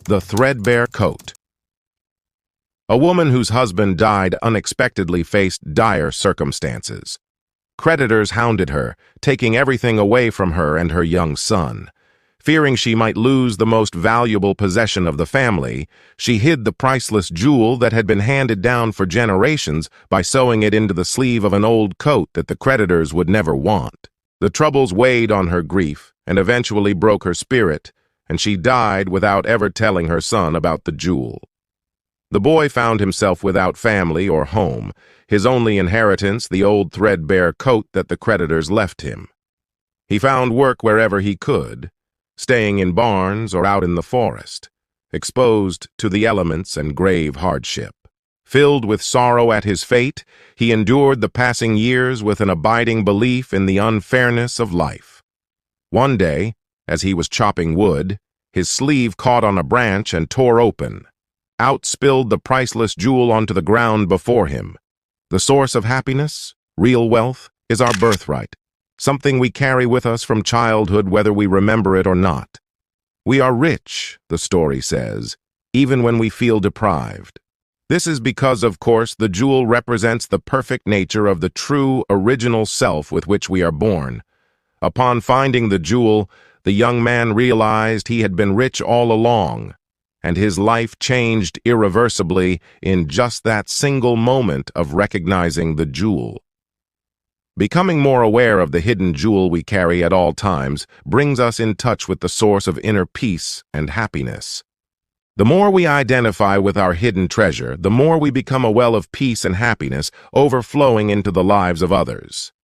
The threadbare coat. A woman whose husband died unexpectedly faced dire circumstances. Creditors hounded her, taking everything away from her and her young son. Fearing she might lose the most valuable possession of the family, she hid the priceless jewel that had been handed down for generations by sewing it into the sleeve of an old coat that the creditors would never want. The troubles weighed on her grief and eventually broke her spirit, and she died without ever telling her son about the jewel. The boy found himself without family or home, his only inheritance the old threadbare coat that the creditors left him. He found work wherever he could, staying in barns or out in the forest, exposed to the elements and grave hardship. Filled with sorrow at his fate, he endured the passing years with an abiding belief in the unfairness of life. One day, as he was chopping wood, his sleeve caught on a branch and tore open. Out spilled the priceless jewel onto the ground before him. The source of happiness, real wealth, is our birthright, something we carry with us from childhood whether we remember it or not. We are rich, the story says, even when we feel deprived. This is because, of course, the jewel represents the perfect nature of the true, original self with which we are born. Upon finding the jewel, the young man realized he had been rich all along, and his life changed irreversibly in just that single moment of recognizing the jewel. Becoming more aware of the hidden jewel we carry at all times brings us in touch with the source of inner peace and happiness. The more we identify with our hidden treasure, the more we become a well of peace and happiness overflowing into the lives of others.